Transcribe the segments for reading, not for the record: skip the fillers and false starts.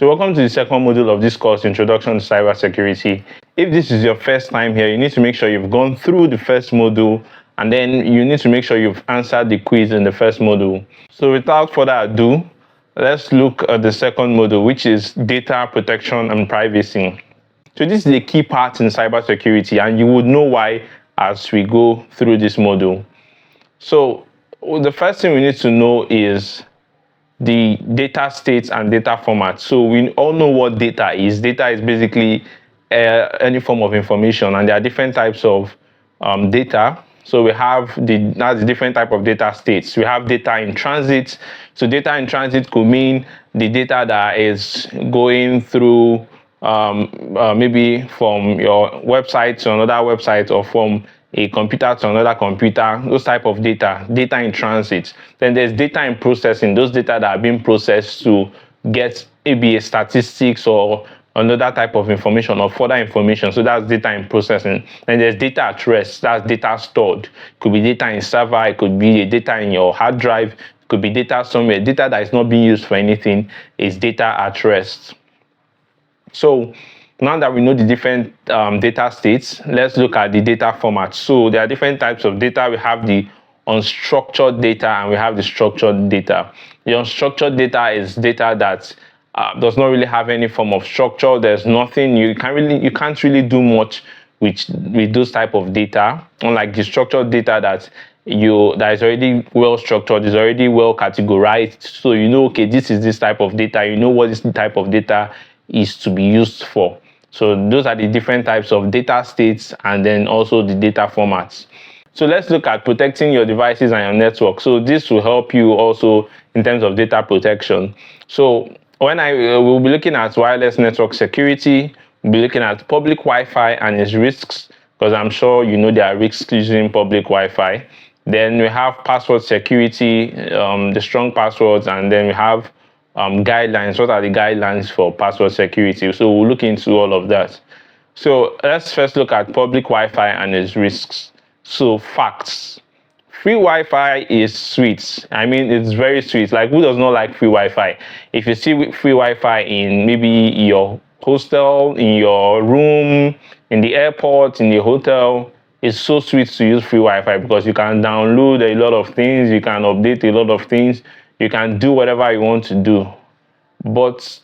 So welcome to the second module of this course, Introduction to Cybersecurity. If this is your first time here, you need to make sure you've gone through the first module, and then you need to make sure you've answered the quiz in the first module. So without further ado, let's look at the second module, which is data protection and privacy. So this is a key part in cybersecurity, and you would know why as we go through this module. So the first thing we need to know is the data states and data formats. So we all know what data is. Data is basically any form of information, and there are different types of data. So we have that's the different type of data states. We have data in transit. So data in transit could mean the data that is going through maybe from your website to another website, or from a computer to another computer, those type of data in transit. Then there's data in processing, those data that are being processed to get maybe a statistics or another type of information or further information. So that's data in processing. Then there's data at rest, that's data stored. It could be data in server, it could be data in your hard drive, it could be data somewhere. Data that is not being used for anything is data at rest. So now that we know the different data states, let's look at the data formats. So there are different types of data. We have the unstructured data and we have the structured data. The unstructured data is data that does not really have any form of structure. There's nothing, you can't really do much with those type of data, unlike the structured data that is already well structured, is already well categorized. So you know, okay, this is this type of data, you know what this type of data is to be used for. So those are the different types of data states and then also the data formats. So let's look at protecting your devices and your network. So this will help you also in terms of data protection. So we'll be looking at wireless network security, we'll be looking at public Wi-Fi and its risks, because I'm sure you know there are risks using public Wi-Fi. Then we have password security, the strong passwords, and then we have guidelines. What are the guidelines for password security? So we'll look into all of that. So let's first look at public Wi-Fi and its risks. So facts. Free Wi-Fi is sweet. I mean, it's very sweet. Like, who does not like free Wi-Fi? If you see free Wi-Fi in maybe your hostel, in your room, in the airport, in the hotel, it's so sweet to use free Wi-Fi because you can download a lot of things, you can update a lot of things, you can do whatever you want to do. But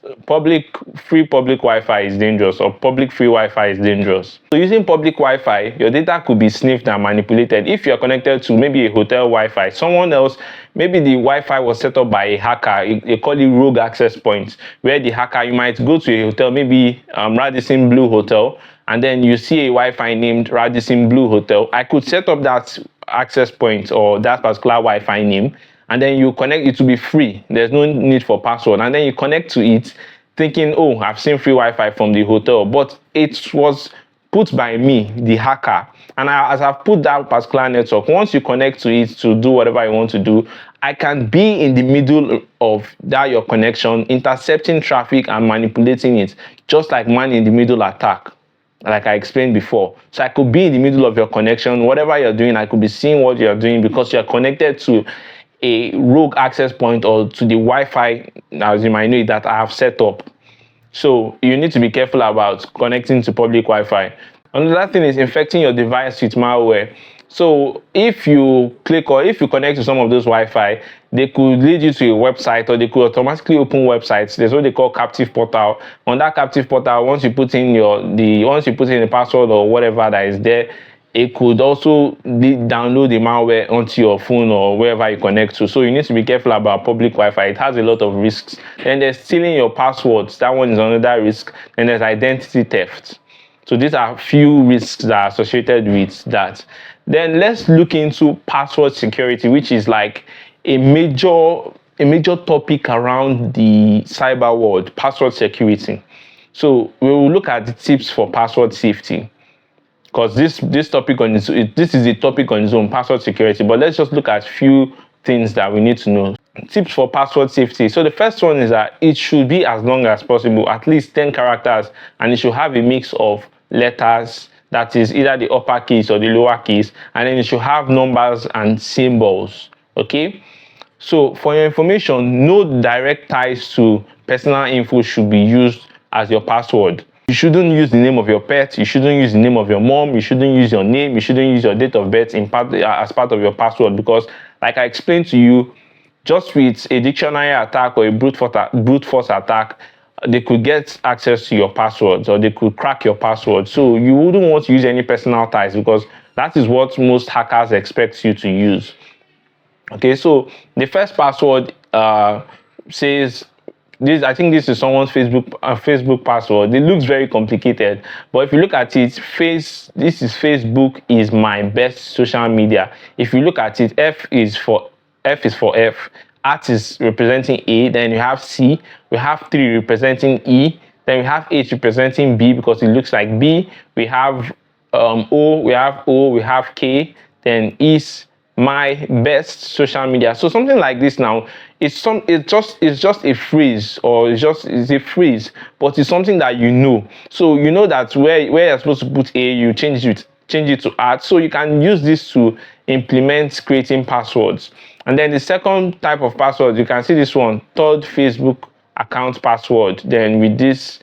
free public Wi-Fi is dangerous, or public free Wi-Fi is dangerous. So using public Wi-Fi, your data could be sniffed and manipulated. If you're connected to maybe a hotel Wi-Fi, someone else, maybe the Wi-Fi was set up by a hacker, they call it rogue access points, where the hacker, you might go to a hotel, maybe Radisson Blue Hotel, and then you see a Wi-Fi named Radisson Blue Hotel. I could set up that access point or that particular Wi-Fi name, and then you connect. It will be free. There's no need for password. And then you connect to it thinking, oh, I've seen free Wi-Fi from the hotel, but it was put by me, the hacker. And as I've put that particular network, once you connect to it to do whatever you want to do, I can be in the middle of your connection, intercepting traffic and manipulating it, just like man in the middle attack, like I explained before. So I could be in the middle of your connection, whatever you're doing, I could be seeing what you're doing because you're connected to a rogue access point or to the Wi-Fi, as you might know, that I have set up. So you need to be careful about connecting to public Wi-Fi. Another thing is infecting your device with malware. So if you click or if you connect to some of those Wi-Fi, they could lead you to a website, or they could automatically open websites. There's what they call captive portal. On that captive portal, once you put in the password or whatever that is there, it could also download the malware onto your phone or wherever you connect to. So you need to be careful about public Wi-Fi. It has a lot of risks. Then there's stealing your passwords. That one is another risk. Then there's identity theft. So these are a few risks that are associated with that. Then let's look into password security, which is like a major topic around the cyber world, password security. So we will look at the tips for password safety, because this is a topic on its own, password security. But let's just look at few things that we need to know. Tips for password safety. So the first one is that it should be as long as possible, at least 10 characters, and it should have a mix of letters, that is either the upper keys or the lower keys, and then it should have numbers and symbols. Okay, so for your information, no direct ties to personal info should be used as your password. You shouldn't use the name of your pet, you shouldn't use the name of your mom, you shouldn't use your name, you shouldn't use your date of birth as part of your password, because like I explained to you, just with a dictionary attack or a brute force attack, they could get access to your passwords, or they could crack your password. So you wouldn't want to use any personal ties, because that is what most hackers expect you to use. Okay, so the first password says this. I think this is someone's Facebook password. It looks very complicated, but if you look at it, this is Facebook is my best social media. If you look at it, F is for F, at is representing A, then you have C, we have 3 representing E, then we have H representing B because it looks like B, we have O, we have K, then is my best social media. So something like this now, it's just a phrase, or it's a phrase, but it's something that you know. So you know that where you're supposed to put A, you change it to at. So you can use this to implement creating passwords. And then the second type of password, you can see this one, third Facebook account password, then with this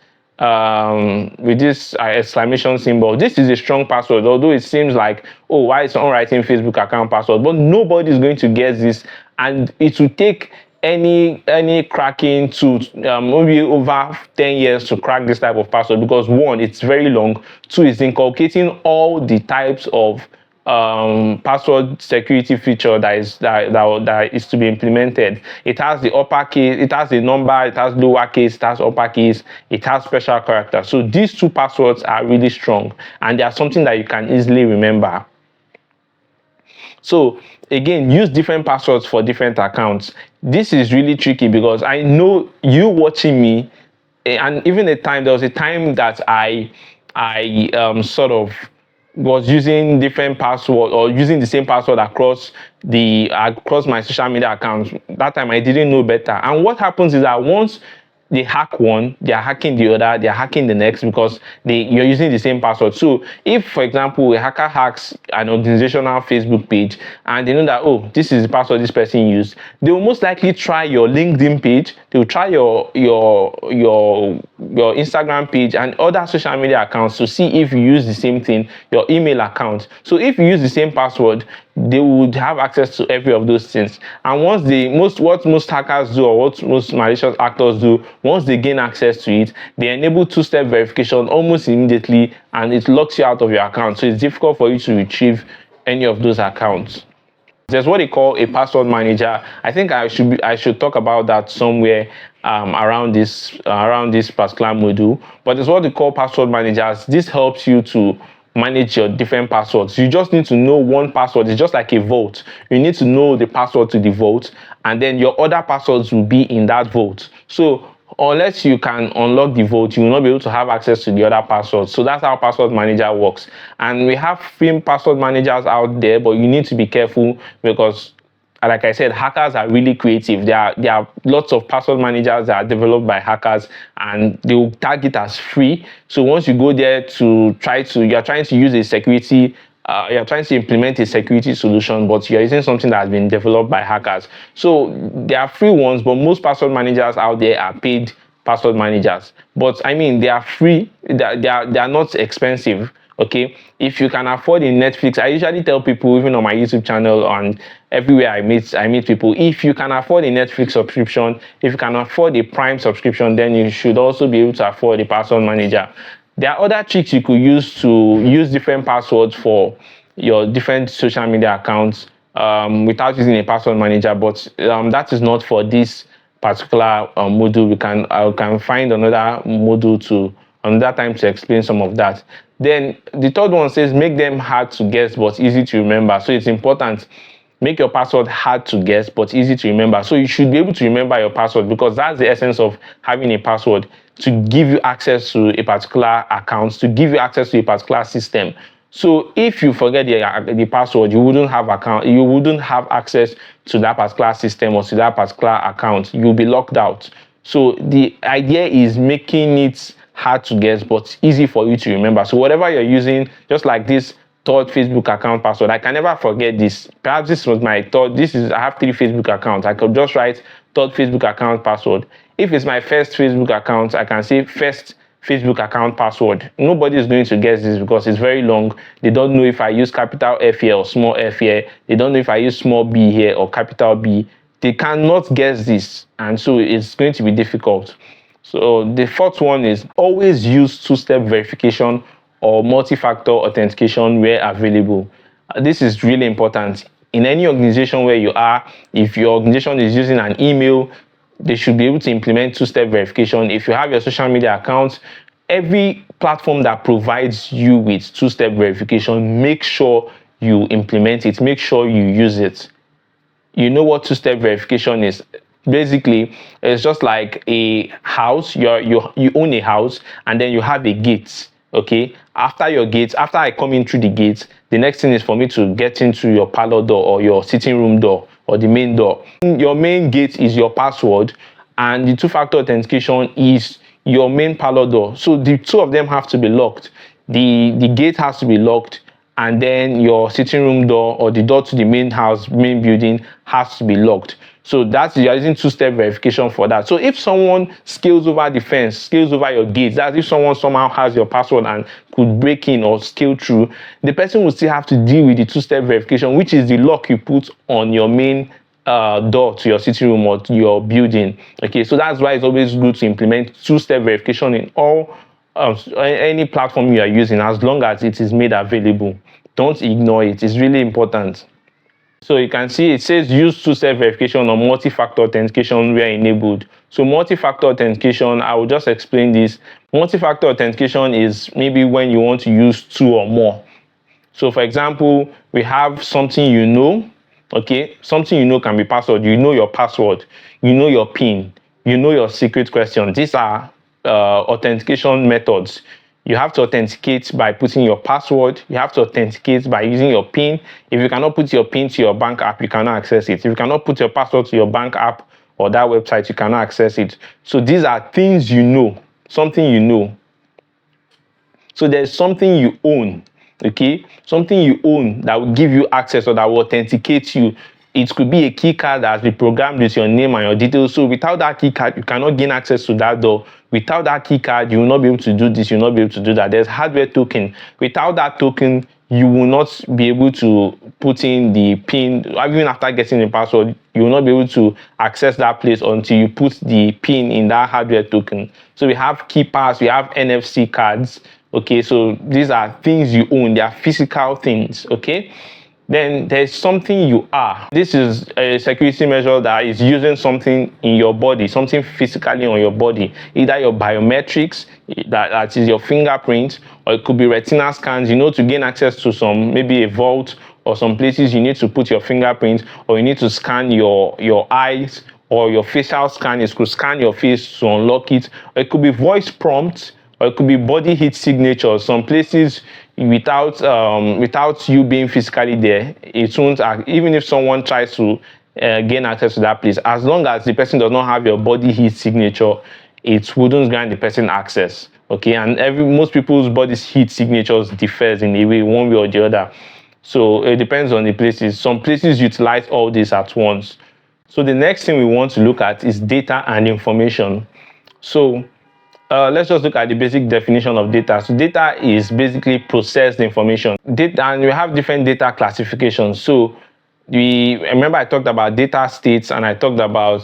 exclamation symbol. This is a strong password, although it seems like, oh, why is someone writing Facebook account password? But nobody is going to guess this, and it will take any cracking to maybe over 10 years to crack this type of password, because 1, it's very long, 2, it's inculcating all the types of password security feature that is to be implemented. It has the uppercase, it has the number, it has lowercase, it has uppercase, it has special characters. So these 2 passwords are really strong, and they are something that you can easily remember. So again, use different passwords for different accounts. This is really tricky, because I know you watching me, and even there was a time that I sort of was using different password, or using the same password across my social media accounts. That time I didn't know better. And what happens is that once they hack one, they are hacking the other, they are hacking the next, because you're using the same password. So if, for example, a hacker hacks an organizational Facebook page and they know that, oh, this is the password this person used, they will most likely try your LinkedIn page, they will try your Instagram page and other social media accounts to see if you use the same thing, your email account. So if you use the same password, they would have access to every of those things. And once what most hackers do, or what most malicious actors do, once they gain access to it, they enable 2-step verification almost immediately, and it locks you out of your account. So it's difficult for you to retrieve any of those accounts. There's what they call a password manager. I think I should talk about that somewhere around this particular module. But there's what they call password managers. This helps you to manage your different passwords. You just need to know one password. It's just like a vault. You need to know the password to the vault, and then your other passwords will be in that vault. So unless you can unlock the vault, you will not be able to have access to the other passwords. So that's how password manager works. And we have free password managers out there, but you need to be careful, because like I said, hackers are really creative. There are lots of password managers that are developed by hackers, and they will tag it as free. So once you go there you're trying to use a security, you're trying to implement a security solution, but you're using something that has been developed by hackers. So there are free ones, but most password managers out there are paid password managers. But I mean, they are free. They are not expensive. Okay, if you can afford a Netflix, I usually tell people, even on my YouTube channel and everywhere I meet people, if you can afford a Netflix subscription, if you can afford a Prime subscription, then you should also be able to afford a password manager. There are other tricks you could use to use different passwords for your different social media accounts without using a password manager, but that is not for this particular module. I can find another module another time to explain some of that. Then the third one says make them hard to guess but easy to remember. So it's important, make your password hard to guess but easy to remember. So you should be able to remember your password, because that's the essence of having a password, to give you access to a particular account, to give you access to a particular system. So if you forget the password, you wouldn't have access to that particular system or to that particular account. You'll be locked out. So the idea is making it hard to guess but easy for you to remember. So whatever you're using, just like this third Facebook account password, I can never forget this. Perhaps this was my third. I have 3 Facebook accounts. I could just write third Facebook account password. if it's my first Facebook account, I can say first Facebook account password. Nobody is going to guess this because it's very long. They don't know if I use capital F here or small f here. They don't know if I use small b here or capital B. They cannot guess this, and so it's going to be difficult. So the fourth one is always use two-step verification or multi-factor authentication where available. This is really important. In any organization where you are, if your organization is using an email, they should be able to implement two-step verification. If you have your social media accounts, every platform that provides you with two-step verification, make sure you implement it, make sure you use it. You know what two-step verification is? Basically, it's just like a house. You own a house, and then you have a gate. Okay, after your gate, after I come in through the gate, the next thing is for me to get into your parlor door or your sitting room door or the main door. Your main gate is your password, and the two-factor authentication is your main parlor door. So the two of them have to be locked. The gate has to be locked, and then your sitting room door or the door to the main house, main building has to be locked. So that's, you're using two-step verification for that. So if someone scales over the fence, scales over your gate, that's if someone somehow has your password and could break in or scale through, the person will still have to deal with the two-step verification, which is the lock you put on your main door to your sitting room or to your building. Okay, so that's why it's always good to implement two-step verification in all any platform you are using, as long as it is made available. Don't ignore it. It's really important. So you can see it says use two-step verification or multi-factor authentication where enabled. So multi-factor authentication, I will just explain this. Multi-factor authentication is maybe when you want to use two or more. So for example, we have something you know. Okay, something you know can be password. You know your password, you know your PIN, you know your secret question. These are authentication methods. You have to authenticate by putting your password. You have to authenticate by using your PIN. If you cannot put your PIN to your bank app, you cannot access it. If you cannot put your password to your bank app or that website, you cannot access it. So these are things you know, something you know. So there's something you own, okay? Something you own that will give you access or that will authenticate you. It could be a key card that has been programmed with your name and your details. So without that key card, you cannot gain access to that door. Without that key card, you will not be able to do this, you will not be able to do that. There's hardware token. Without that token, you will not be able to put in the PIN. Even after getting the password, you will not be able to access that place until you put the PIN in that hardware token. So we have key pass, we have NFC cards. Okay, so these are things you own. They are physical things, okay? Then there's something you are. This is a security measure that is using something in your body, something physically on your body, either your biometrics, that is your fingerprint, or it could be retina scans. You know, to gain access to some, maybe a vault or some places, you need to put your fingerprint, or you need to scan your eyes, or your facial scan. It could scan your face to unlock it, or it could be voice prompts, or it could be body heat signatures. Some places, without you being physically there, it won't act. Even if someone tries to gain access to that place, as long as the person does not have your body heat signature, it wouldn't grant the person access. Okay, and most people's body heat signatures differs in a way, one way or the other. So it depends on the places. Some places utilize all this at once. So the next thing we want to look at is data and information. So let's just look at the basic definition of data. So data is basically processed information. Data, and we have different data classifications. So remember I talked about data states, and I talked about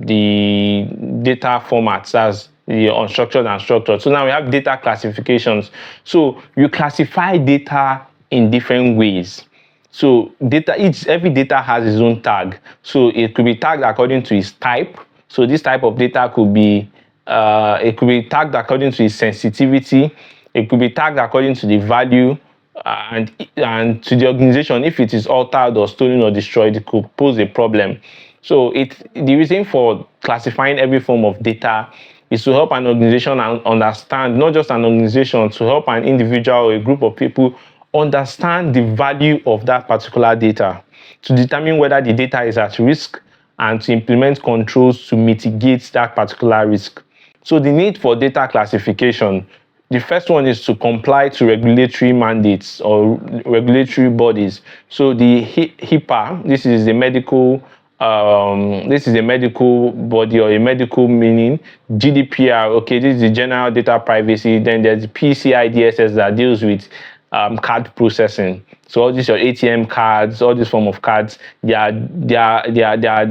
the data formats as the unstructured and structured. So now we have data classifications. So you classify data in different ways. So every data has its own tag. So it could be tagged according to its type. So this type of data could be tagged according to its sensitivity. It could be tagged according to the value, and to the organization. If it is altered or stolen or destroyed, it could pose a problem. So the reason for classifying every form of data is to help an organization understand, not just an organization, to help an individual or a group of people understand the value of that particular data, to determine whether the data is at risk, and to implement controls to mitigate that particular risk. So the need for data classification, the first one is to comply to regulatory mandates or regulatory bodies. So the HIPAA, this is the medical this is a medical body or a medical meaning. GDPR, okay, this is the general data privacy. Then there's PCI DSS that deals with card processing. So all these your ATM cards, all these form of cards, there are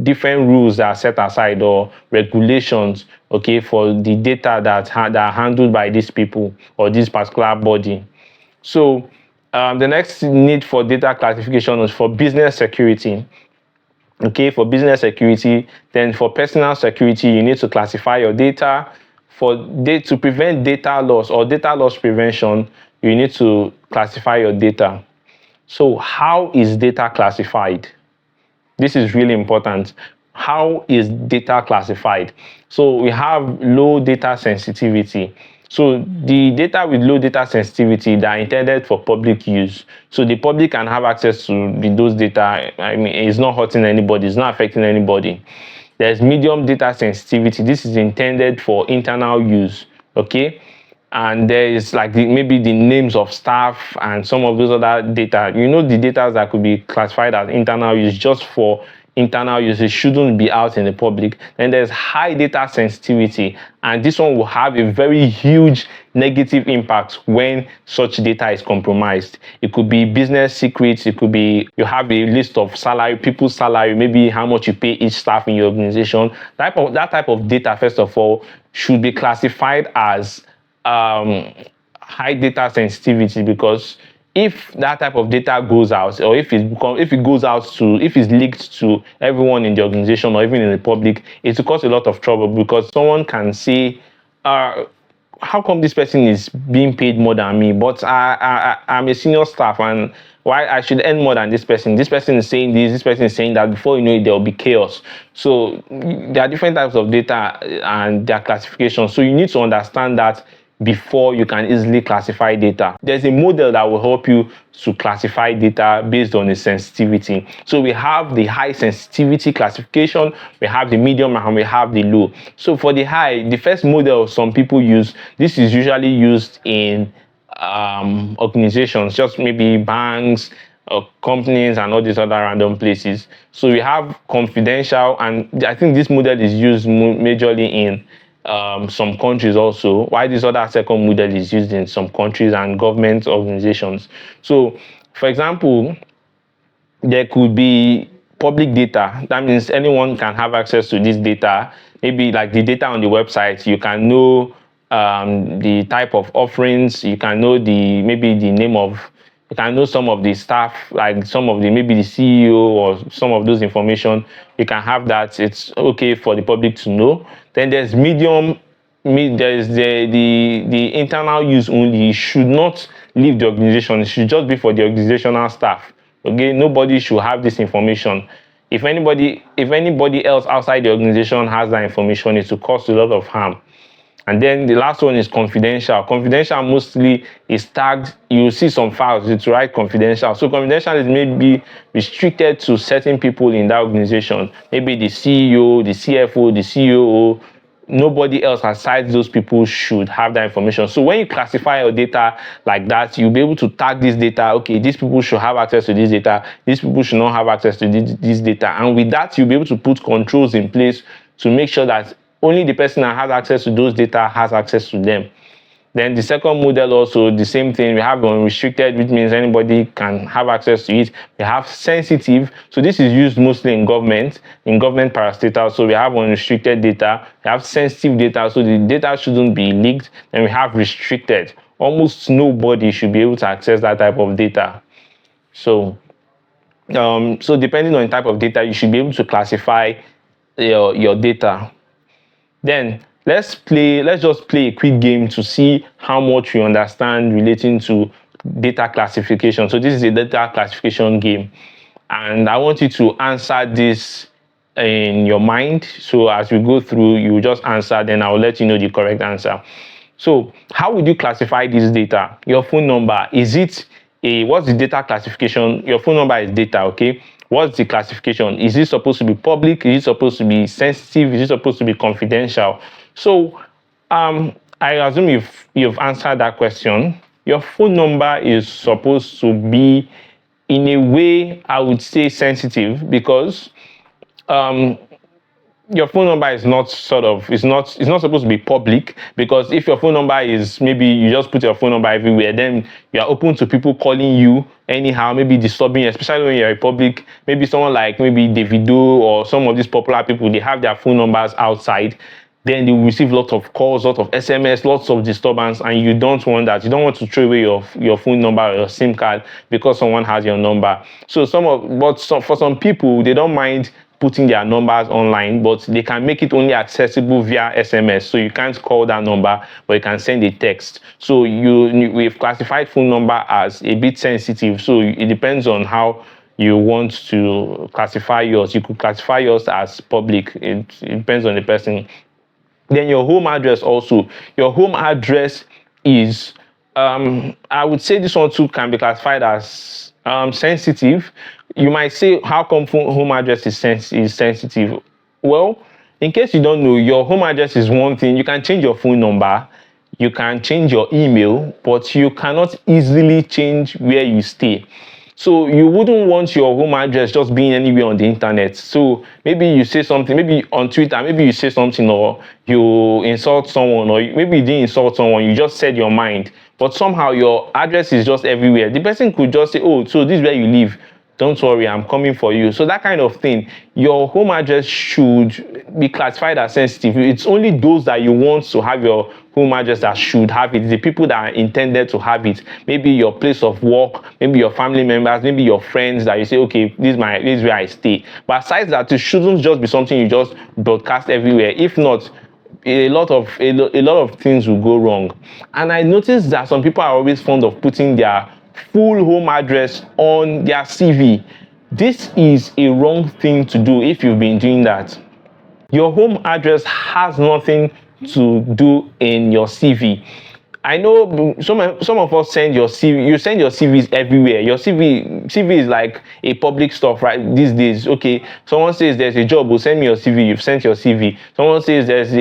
different rules that are set aside or regulations, okay, for the data that are handled by these people or this particular body. So the next need for data classification is for business security. Okay, for business security. Then for personal security, you need to classify your data. To prevent data loss or data loss prevention, you need to classify your data. So how is data classified? This is really important. How is data classified? So we have low data sensitivity. So the data with low data sensitivity that are intended for public use. So the public can have access to those data. I mean, it's not hurting anybody, it's not affecting anybody. There's medium data sensitivity. This is intended for internal use, okay? And there is like maybe the names of staff and some of those other data. You know, the data that could be classified as internal use just for internal use, it shouldn't be out in the public. Then there's high data sensitivity, and this one will have a very huge negative impact when such data is compromised. It could be business secrets, it could be you have a list of salary, people's salary, maybe how much you pay each staff in your organization. That type of data, first of all, should be classified as high data sensitivity, because if that type of data goes out, or if it's leaked to everyone in the organization or even in the public, it will cause a lot of trouble, because someone can say, how come this person is being paid more than me, but I'm a senior staff, and why I should earn more than this person? This person is saying this person is saying that. Before you know it, there will be chaos. So there are different types of data and their classification. So you need to understand that before you can easily classify data. There's a model that will help you to classify data based on the sensitivity. So we have the high sensitivity classification, we have the medium, and we have the low. So for the high, the first model some people use, this is usually used in organizations, just maybe banks, companies, and all these other random places. So we have confidential, and I think this model is used majorly in some countries also, why this other second model is used in some countries and government organizations. So for example, there could be public data. That means anyone can have access to this data. Maybe like the data on the website, you can know the type of offerings, you can know maybe the name of, you can know some of the staff, like some of maybe the CEO or some of those information. You can have that. It's okay for the public to know. Then there's there's the internal use only. It should not leave the organization. It should just be for the organizational staff. Okay, nobody should have this information. If anybody else outside the organization has that information, it will cause a lot of harm. And then the last one is confidential. Confidential mostly is tagged. You see some files, it's write confidential. So confidential is maybe restricted to certain people in that organization. Maybe the CEO, the CFO, the COO. Nobody else aside those people should have that information. So when you classify your data like that, you'll be able to tag this data. Okay, these people should have access to this data. These people should not have access to this data. And with that, you'll be able to put controls in place to make sure that only the person that has access to those data has access to them. Then the second model also, the same thing. We have unrestricted, which means anybody can have access to it. We have sensitive. So this is used mostly in government parastatal. So we have unrestricted data. We have sensitive data. So the data shouldn't be leaked. Then we have restricted. Almost nobody should be able to access that type of data. So depending on the type of data, you should be able to classify your data. Then let's just play a quick game to see how much you understand relating to data classification. So this is a data classification game, and I want you to answer this in your mind. So as we go through, you just answer, then I'll let you know the correct answer. So how would you classify this data? Your phone number, what's the data classification? Your phone number is data, okay? What's the classification? Is it supposed to be public? Is it supposed to be sensitive? Is it supposed to be confidential? So I assume you've answered that question. Your phone number is supposed to be, in a way, I would say sensitive, because um your phone number is not it's not supposed to be public, because if your phone number is, maybe you just put your phone number everywhere, then you are open to people calling you anyhow, maybe disturbing you, especially when you're a public, maybe someone like maybe Davido or some of these popular people, they have their phone numbers outside. Then they will receive lots of calls, lots of SMS, lots of disturbance, and you don't want that. You don't want to throw away your phone number or your SIM card because someone has your number. So for some people, they don't mind putting their numbers online, but they can make it only accessible via SMS. So you can't call that number, but you can send a text. So we've classified phone number as a bit sensitive. So it depends on how you want to classify yours. You could classify yours as public. It depends on the person. Then your home address also. Your home address is, I would say this one too can be classified as sensitive. You might say, how come home address is sensitive? Well, in case you don't know, your home address is one thing. You can change your phone number, you can change your email, but you cannot easily change where you stay. So you wouldn't want your home address just being anywhere on the internet. So maybe you say something, maybe on Twitter, maybe you say something, or you insult someone, or maybe you didn't insult someone, you just said your mind, but somehow your address is just everywhere. The person could just say, oh, so this is where you live. Don't worry, I'm coming for you. So that kind of thing, your home address should be classified as sensitive. It's only those that you want to have your home address that should have it. The people that are intended to have it. Maybe your place of work, maybe your family members, maybe your friends that you say, okay, this is where I stay. But aside that, it shouldn't just be something you just broadcast everywhere. If not, a lot of things will go wrong. And I noticed that some people are always fond of putting their full home address on their CV. This is a wrong thing to do if you've been doing that. Your home address has nothing to do in your CV. I know some of us send your CV. You send your CVs everywhere. Your CV is like a public stuff, right? These days, okay. Someone says there's a job, will send me your CV. You've sent your CV. Someone says there's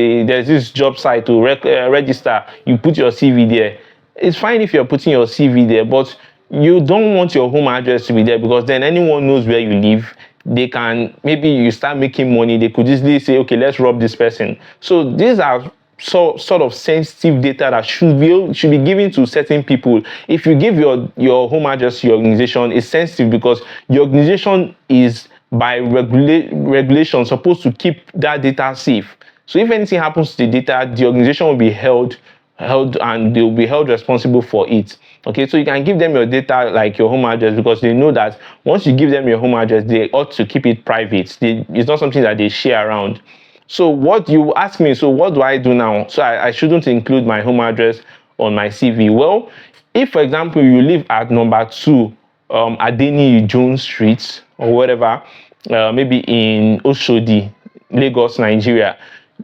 this job site to register. You put your CV there. It's fine if you're putting your CV there, but you don't want your home address to be there, because then anyone knows where you live. They can, maybe you start making money, they could easily say, okay, let's rob this person. So these are sort of sensitive data that should be given to certain people. If you give your home address to your organization, it's sensitive because your organization is by regulation supposed to keep that data safe. So if anything happens to the data, the organization will be held and they will be held responsible for it. Okay, so you can give them your data like your home address, because they know that once you give them your home address, they ought to keep it private. It's not something that they share around. So what you ask me, so what do I do now? So I shouldn't include my home address on my CV. Well, if for example you live at number 2 Adeni Jones Street or whatever, maybe in Oshodi, Lagos, Nigeria,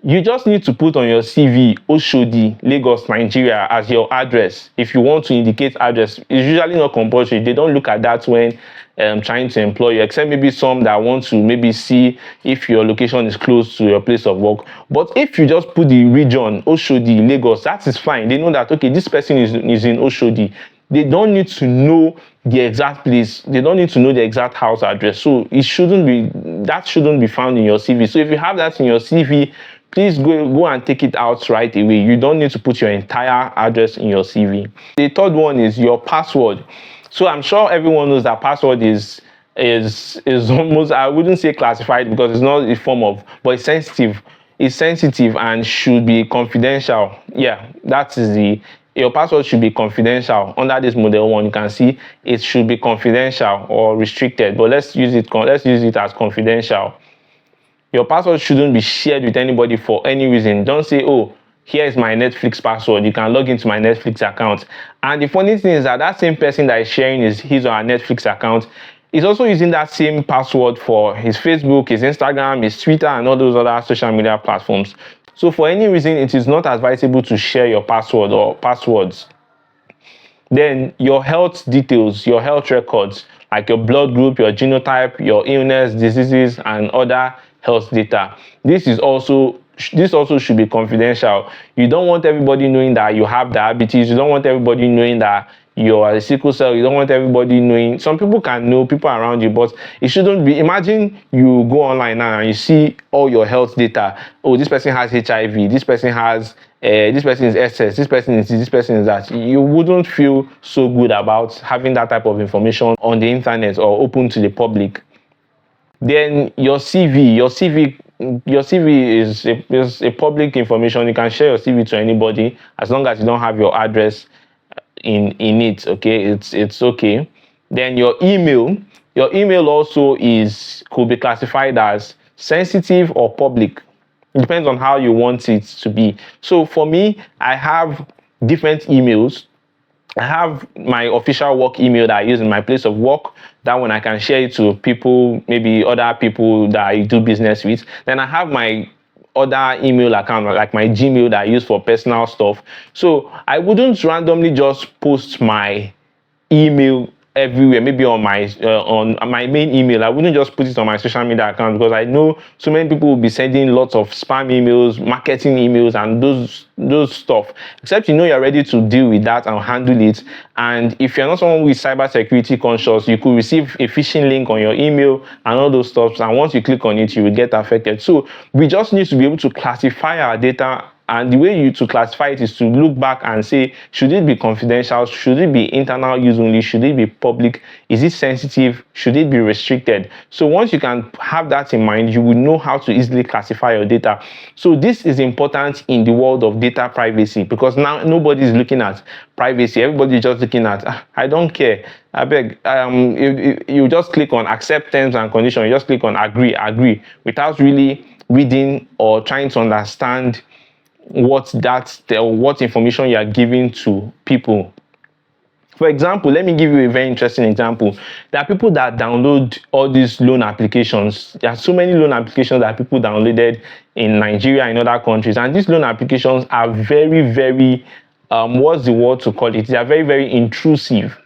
you just need to put on your CV Oshodi, Lagos, Nigeria as your address. If you want to indicate address, it's usually not compulsory. They don't look at that when trying to employ you, except maybe some that want to maybe see if your location is close to your place of work. But if you just put the region Oshodi, Lagos, that is fine. They know that, okay, this person is in Oshodi. They don't need to know the exact place. They don't need to know the exact house address. So that shouldn't be found in your CV. So if you have that in your CV, please go and take it out right away. You don't need to put your entire address in your CV. The third one is your password. So I'm sure everyone knows that password is almost, I wouldn't say classified, because it's not a form of, but it's sensitive. It's sensitive and should be confidential. Yeah, your password should be confidential. Under this model 1, you can see it should be confidential or restricted, but let's use it as confidential. Your password shouldn't be shared with anybody for any reason. Don't say, oh, here is my Netflix password. You can log into my Netflix account. And the funny thing is that same person that is sharing his or her Netflix account is also using that same password for his Facebook, his Instagram, his Twitter, and all those other social media platforms. So for any reason, it is not advisable to share your password or passwords. Then your health details, your health records, like your blood group, your genotype, your illness, diseases, and other health data. This is also this also should be confidential. You don't want everybody knowing that you have diabetes. You don't want everybody knowing that you're a sickle cell. You don't want everybody knowing. Some people can know, people around you, but it shouldn't be. Imagine you go online now and you see all your health data. Oh, this person has HIV. This person has this person is SS, this person is this person is that. You wouldn't feel so good about having that type of information on the internet or open to the public. Then your CV is a public information. You can share your CV to anybody as long as you don't have your address in it. Okay, it's okay. Then your email also could be classified as sensitive or public. It depends on how you want it to be. So for me, I have different emails. I have my official work email that I use in my place of work. That one I can share it to people, maybe other people that I do business with. Then I have my other email account, like my Gmail, that I use for personal stuff. So I wouldn't randomly just post my email everywhere, maybe on my main email. I wouldn't just put it on my social media account, because I know so many people will be sending lots of spam emails, marketing emails, and those stuff. Except you're ready to deal with that and handle it. And if you're not someone who is cybersecurity conscious, you could receive a phishing link on your email and all those stuff. And once you click on it, you will get affected. So we just need to be able to classify our data. And the way to classify it is to look back and say, should it be confidential? Should it be internal use only? Should it be public? Is it sensitive? Should it be restricted? So once you can have that in mind, you will know how to easily classify your data. So this is important in the world of data privacy, because now nobody is looking at privacy. Everybody is just looking at, I don't care. I beg. You just click on accept terms and conditions. You just click on agree, without really reading or trying to understand what information you are giving to people. For example, let me give you a very interesting example. There are people that download all these loan applications. There are so many loan applications that people downloaded in Nigeria and other countries, and these loan applications are very, very what's the word to call it? They are very, very intrusive.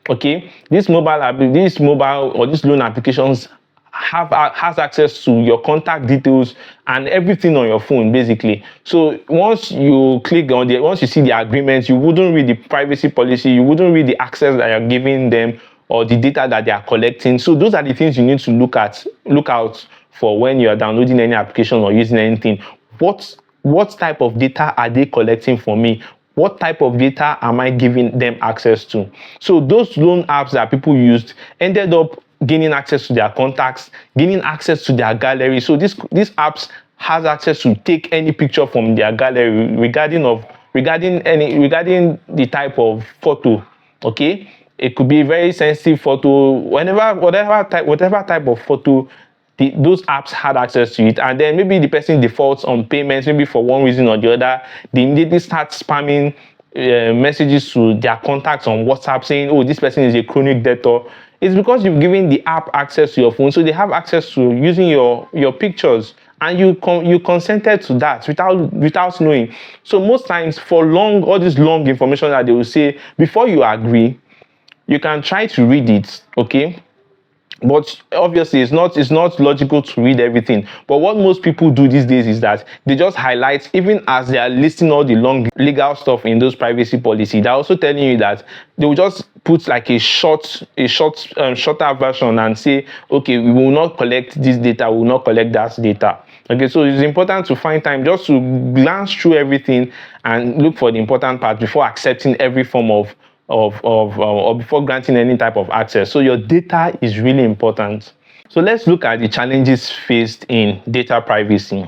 Okay, these loan applications has access to your contact details and everything on your phone, basically. So once you once you see the agreement, you wouldn't read the privacy policy, you wouldn't read the access that you're giving them or the data that they are collecting. So those are the things you need to look out for when you are downloading any application or using anything. What type of data are they collecting for me? What type of data am I giving them access to? So those loan apps that people used ended up gaining access to their contacts, gaining access to their gallery. So these apps has access to take any picture from their gallery regarding the type of photo. Okay, it could be a very sensitive photo, whatever type of photo. Those apps had access to it, and then maybe the person defaults on payments, maybe for one reason or the other. They immediately start spamming messages to their contacts on WhatsApp saying, oh, this person is a chronic debtor. It's because you've given the app access to your phone, so they have access to using your pictures, and you consented to that without knowing. So most times, for all this long information that they will say, before you agree, you can try to read it, okay? But obviously, it's not logical to read everything. But what most people do these days is that they just highlight, even as they are listing all the long legal stuff in those privacy policies. They're also telling you that they will just put like a shorter version and say, okay, we will not collect this data, we will not collect that data. Okay, so it's important to find time just to glance through everything and look for the important part before accepting every form of or before granting any type of access. So your data is really important. So let's look at the challenges faced in data privacy.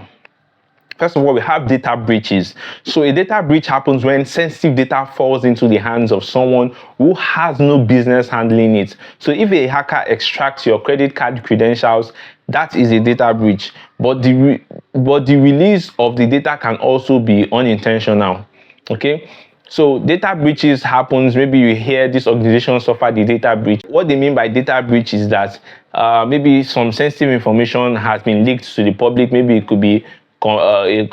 First of all, we have data breaches. So a data breach happens when sensitive data falls into the hands of someone who has no business handling it. So if a hacker extracts your credit card credentials, that is a data breach. But the release of the data can also be unintentional. Okay? So data breaches happens, maybe you hear this organization suffered the data breach. What they mean by data breach is that maybe some sensitive information has been leaked to the public. Maybe it could be a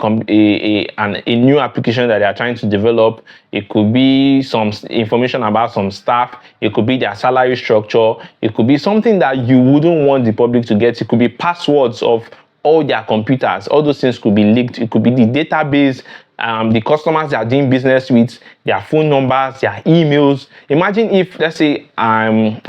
new application that they are trying to develop. It could be some information about some staff. It could be their salary structure. It could be something that you wouldn't want the public to get. It could be passwords of all their computers. All those things could be leaked. It could be the database, the customers they are doing business with, their phone numbers, their emails. Imagine if, let's say, I'm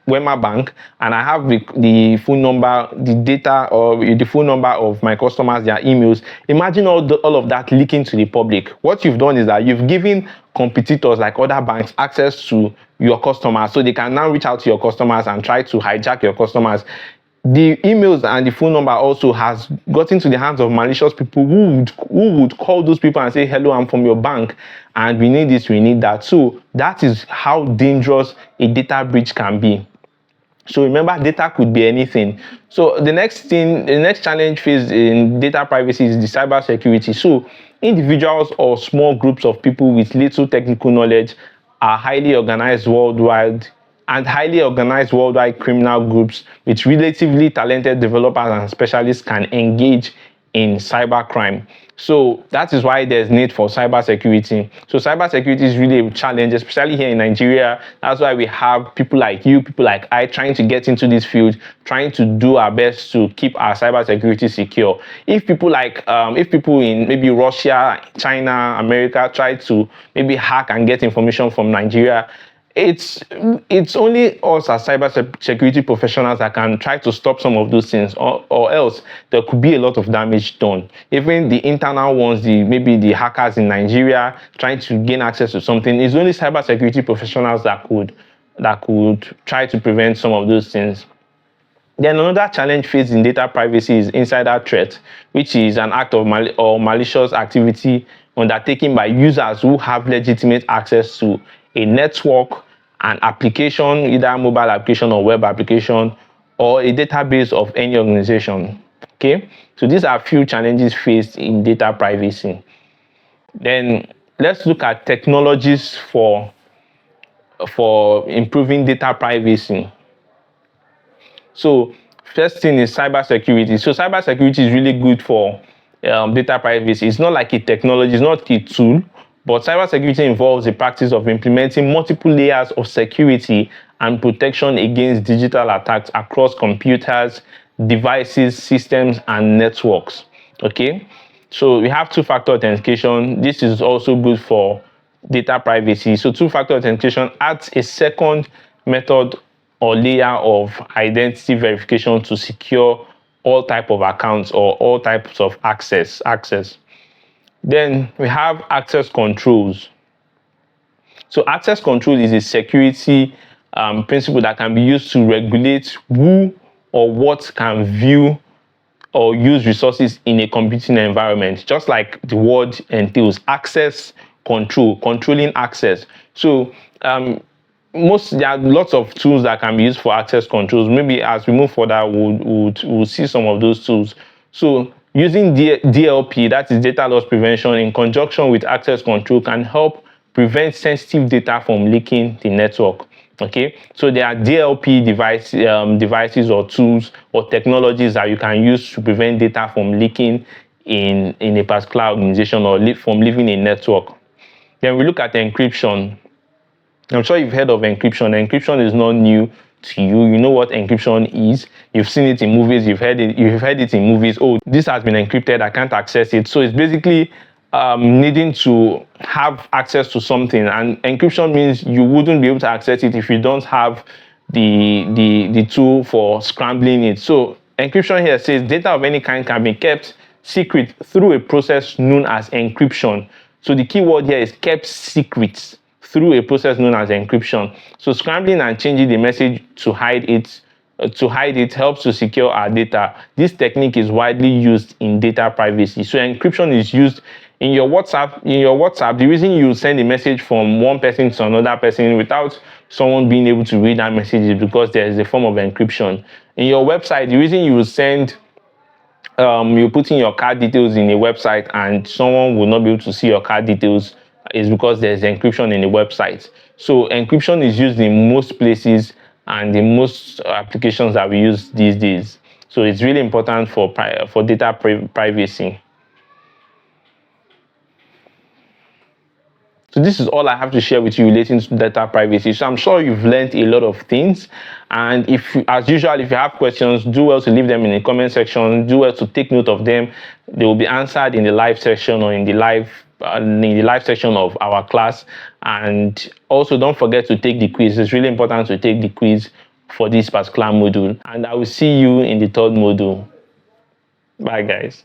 Wema Bank and I have the phone number, the data, or the phone number of my customers, their emails. Imagine all of that leaking to the public. What you've done is that you've given competitors like other banks access to your customers, so they can now reach out to your customers and try to hijack your customers. The emails and the phone number also has gotten to the hands of malicious people who would call those people and say, hello, I'm from your bank and we need this, we need that. So that is how dangerous a data breach can be. So remember, data could be anything. So the next challenge faced in data privacy is the cybersecurity. So individuals or small groups of people with little technical knowledge are highly organized worldwide criminal groups with relatively talented developers and specialists can engage in cybercrime. So that is why there's need for cybersecurity. So cybersecurity is really a challenge, especially here in Nigeria. That's why we have people like you, people like I, trying to get into this field, trying to do our best to keep our cybersecurity secure. If people in maybe Russia, China, America try to maybe hack and get information from Nigeria, it's only us as cybersecurity professionals that can try to stop some of those things, or else there could be a lot of damage done. Even the internal ones, maybe the hackers in Nigeria trying to gain access to something, it's only cybersecurity professionals that could try to prevent some of those things. Then another challenge faced in data privacy is insider threat, which is an act of malicious activity undertaken by users who have legitimate access to a network, an application, either mobile application or web application, or a database of any organization. Okay, so these are a few challenges faced in data privacy. Then let's look at technologies for improving data privacy. So first thing is cybersecurity. So cybersecurity is really good for data privacy. It's not like a technology, it's not a tool, but cybersecurity involves the practice of implementing multiple layers of security and protection against digital attacks across computers, devices, systems, and networks. Okay, so we have two-factor authentication. This is also good for data privacy. So two-factor authentication adds a second method or layer of identity verification to secure all type of accounts or all types of access. Then we have access controls. So access control is a security principle that can be used to regulate who or what can view or use resources in a computing environment, just like the word entails. Access control, controlling access. So there are lots of tools that can be used for access controls. Maybe as we move further, we'll see some of those tools. So using DLP, that is data loss prevention, in conjunction with access control can help prevent sensitive data from leaking the network. Okay, so there are DLP devices or tools or technologies that you can use to prevent data from leaking in a particular organization or from leaving a network. Then we look at encryption. I'm sure you've heard of encryption. Encryption is not new to you. You know what encryption is. You've seen it in movies. You've heard it in movies. Oh, this has been encrypted. I can't access it. So it's basically needing to have access to something. And encryption means you wouldn't be able to access it if you don't have the tool for scrambling it. So encryption here says data of any kind can be kept secret through a process known as encryption. So the key word here is kept secret through a process known as encryption. So scrambling and changing the message to hide it helps to secure our data. This technique is widely used in data privacy. So encryption is used in your WhatsApp. The reason you send a message from one person to another person without someone being able to read that message is because there is a form of encryption. In your website, the reason you send you put in your card details in a website and someone will not be able to see your card details is because there's encryption in the website. So encryption is used in most places and in most applications that we use these days. So it's really important for data privacy. So this is all I have to share with you relating to data privacy. So I'm sure you've learned a lot of things. And if, as usual, if you have questions, do well to leave them in the comment section. Do well to take note of them. They will be answered in the live section or in the live section of our class. And also don't forget to take the quiz. It's really important to take the quiz for this particular module. And I will see you in the third module. Bye, guys.